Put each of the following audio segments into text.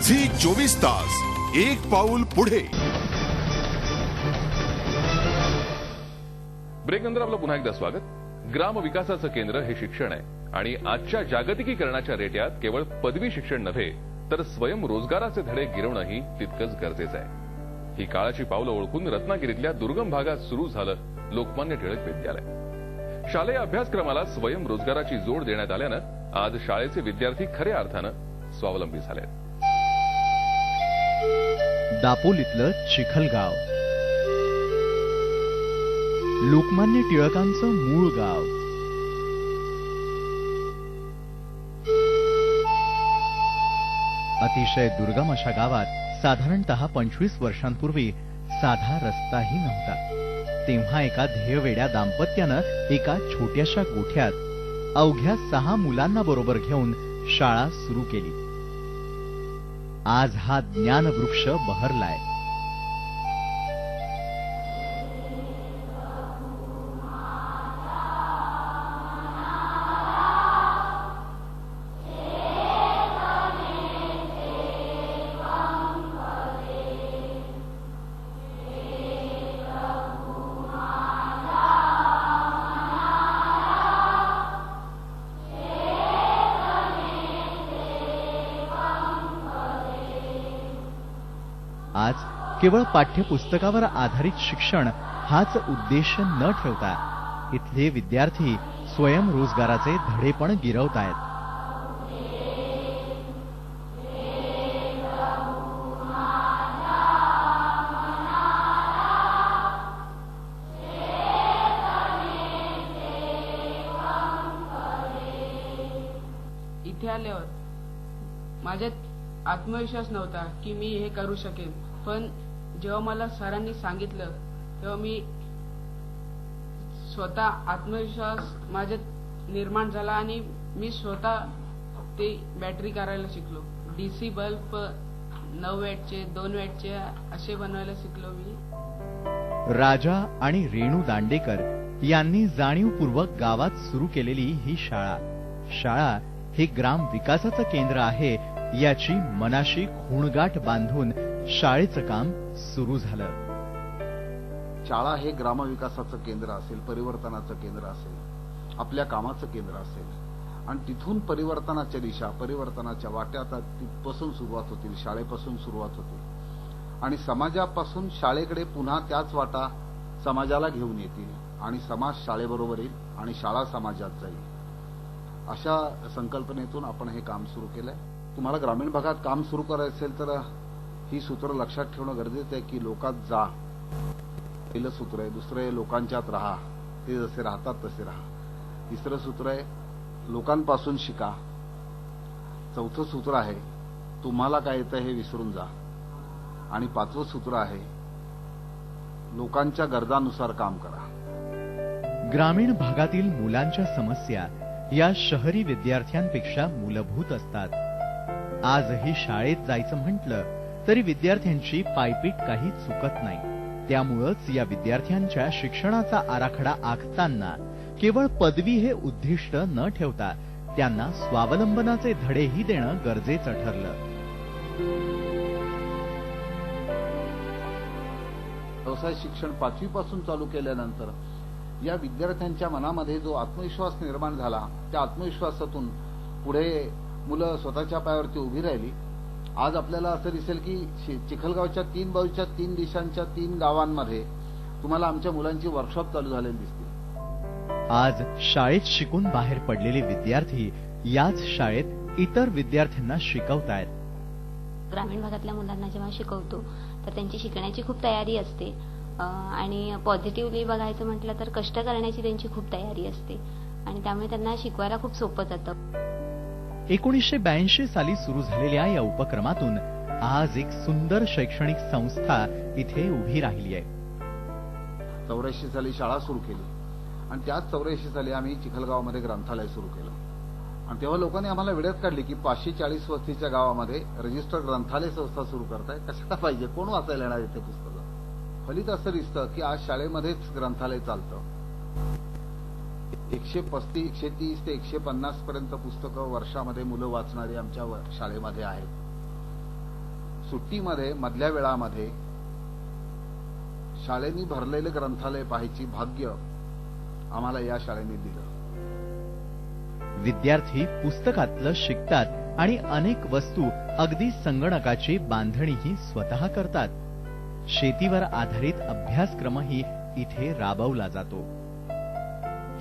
Zee 24 तास एक पाऊल पुढे. ब्रेक नंतर आपलं पुन्हा एकदा स्वागत. ग्राम विकासाचं केंद्र हे शिक्षण आहे आणि आजच्या जागतिकीकरणाच्या रेट्यात केवळ पदवी शिक्षण नव्हे तर स्वयंरोजगाराचे धडे गिरवणंही तितकंच गरजेचं आहे. ही काळाची पावलं ओळखून रत्नागिरीतल्या दुर्गम भागात सुरू झालं लोकमान्य टिळक विद्यालय. शालेय अभ्यासक्रमाला स्वयंरोजगाराची जोड देण्यात आल्यानं आज शाळेचे विद्यार्थी खऱ्या अर्थानं स्वावलंबी झाले. दापोलीतलं चिखलगाव लोकमान्य टिळकांचं मूळ गाव. अतिशय दुर्गम अशा गावात साधारणतः 25 वर्षांपूर्वी साधा रस्ताही नव्हता. तेव्हा एका ध्येयवेड्या दाम्पत्यानं एका छोट्याशा गोठ्यात अवघ्या 6 मुलांना बरोबर घेऊन शाळा सुरू केली. आज हा ज्ञानवृक्ष बहरलाय. आज केवळ पाठ्यपुस्तकावर आधारित शिक्षण हाच उद्देश न ठेवता इथले विद्यार्थी स्वयंरोजगाराचे धडे पण गिरवतायत. इथे आल्यावर माझ्यात आत्मविश्वास नव्हता की मी हे करू शकेन, पण जेव्हा मला सरांनी सांगितलं तेव्हा मी स्वतः आत्मविश्वास माझ्यात निर्माण झाला आणि मी स्वतः ते बॅटरी करायला शिकलो. डीसी बल्ब 9 वॅटचे 2 वॅटचे असे बनवायला शिकलो मी. राजा आणि रेणू दांडेकर यांनी जाणीवपूर्वक गावात सुरू केलेली ही शाळा हे ग्राम विकासाचं केंद्र आहे याची मनाशी खूणगाठ बांधून शाळेचं काम सुरू झालं. शाळा हे ग्रामविकासाचं केंद्र असेल, परिवर्तनाचं केंद्र असेल, आपल्या कामाचं केंद्र असेल आणि तिथून परिवर्तनाच्या दिशा, परिवर्तनाच्या वाट्या तिथपासून सुरुवात होतील, शाळेपासून सुरुवात होतील आणि समाजापासून शाळेकडे पुन्हा त्याच वाटा समाजाला घेऊन येतील आणि समाज शाळेबरोबर येईल आणि शाळा समाजात जाईल. अशा संकल्पनेतून आपण हे काम सुरू केलंय. तुम्हाला ग्रामीण भागात काम सुरू करायचं असेल तर ही सूत्र लक्षात ठेवणं गरजेचं आहे की लोकात जा, पहिलं सूत्र आहे. दुसरं आहे लोकांच्यात राहा, ते जसे राहतात तसे राहा. तिसरं सूत्र आहे लोकांपासून शिका. चौथं सूत्र आहे तुम्हाला काय येतं हे विसरून जा आणि 5वं सूत्र आहे लोकांच्या गरजानुसार काम करा. ग्रामीण भागातील मुलांच्या समस्या या शहरी विद्यार्थ्यांपेक्षा मूलभूत असतात. आजही शाळेत जायचं म्हटलं तरी विद्यार्थ्यांची पायपीट काही चुकत नाही. त्यामुळंच या विद्यार्थ्यांच्या शिक्षणाचा आराखडा आखताना केवळ पदवी हे उद्दिष्ट न ठेवता त्यांना स्वावलंबनाचे धडेही देणं गरजेचं ठरलं. व्यवसाय शिक्षण 5वी पासून चालू केल्यानंतर या विद्यार्थ्यांच्या मनामध्ये जो आत्मविश्वास निर्माण झाला, त्या आत्मविश्वासातून पुढे मुलं स्वतःच्या पायावरती उभी राहिली. आज आपल्याला असं दिसेल की चिखलगावच्या 3 बाजूच्या 3 दिशांच्या 3 गावांमध्ये तुम्हाला आमच्या मुलांची वर्कशॉप चालू झालेली दिसतील. आज शाळेत शिकून बाहेर पडलेले विद्यार्थी याच शाळेत इतर विद्यार्थ्यांना शिकवतायत. ग्रामीण भागातल्या मुलांना जेव्हा शिकवतो तर त्यांची शिकण्याची खूप तयारी असते आणि पॉझिटिव्हली बघायचं म्हटलं तर कष्ट करण्याची त्यांची खूप तयारी असते आणि त्यामुळे त्यांना शिकवायला खूप सोपं जातं. 1982 साली सुरू झालेल्या या उपक्रमातून आज एक सुंदर शैक्षणिक संस्था इथे उभी राहिली आहे. 84 साली शाळा सुरू केली आणि त्याच 84 साली आम्ही चिखलगावमध्ये ग्रंथालय सुरू केलं आणि तेव्हा लोकांनी आम्हाला वेड्यात काढली की 540 वस्तीच्या गावामध्ये रजिस्टर्ड ग्रंथालय संस्था सुरू करताय, कशाला पाहिजे, कोण वाचायला येणार इथे पुस्तकं. फलित असं दिसतं की आज शाळेमध्येच ग्रंथालय चालतं. 135, 130 ते 150 पर्यंत पुस्तकं वर्षामध्ये मुलं वाचणारी आमच्या शाळेमध्ये आहेत सुट्टीमध्ये मधल्या वेळामध्ये शाळेनी भरलेले ग्रंथालय पाहायची भाग्य आम्हाला या शाळेने दिलं. विद्यार्थी पुस्तकातलं शिकतात आणि अनेक वस्तू अगदी संगणकाची बांधणीही स्वतः करतात. शेतीवर आधारित अभ्यासक्रमही इथे राबवला जातो.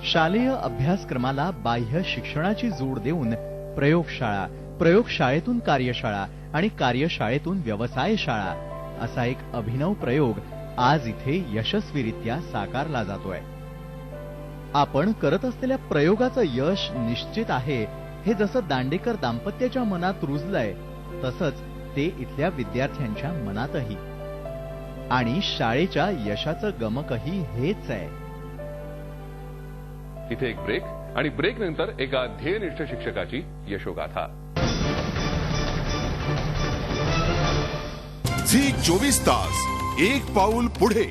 शालेय अभ्यासक्रमाला बाह्य शिक्षणाची जोड देऊन प्रयोगशाळा, प्रयोगशाळेतून कार्यशाळा आणि कार्यशाळेतून व्यवसायशाळा असा एक अभिनव प्रयोग आज इथे यशस्वीरित्या साकारला जातोय. आपण करत असलेल्या प्रयोगाचं यश निश्चित आहे हे जसं दांडेकर दाम्पत्याच्या मनात रुजलंय तसंच ते इथल्या विद्यार्थ्यांच्या मनातही. आणि शाळेच्या यशाचं गमकही हेच आहे. इथे एक ब्रेक आणि ब्रेक नंतर एका ध्येयनिष्ठ शिक्षकाची यशोगाथा. झी 24 तास एक पाऊल पुढे.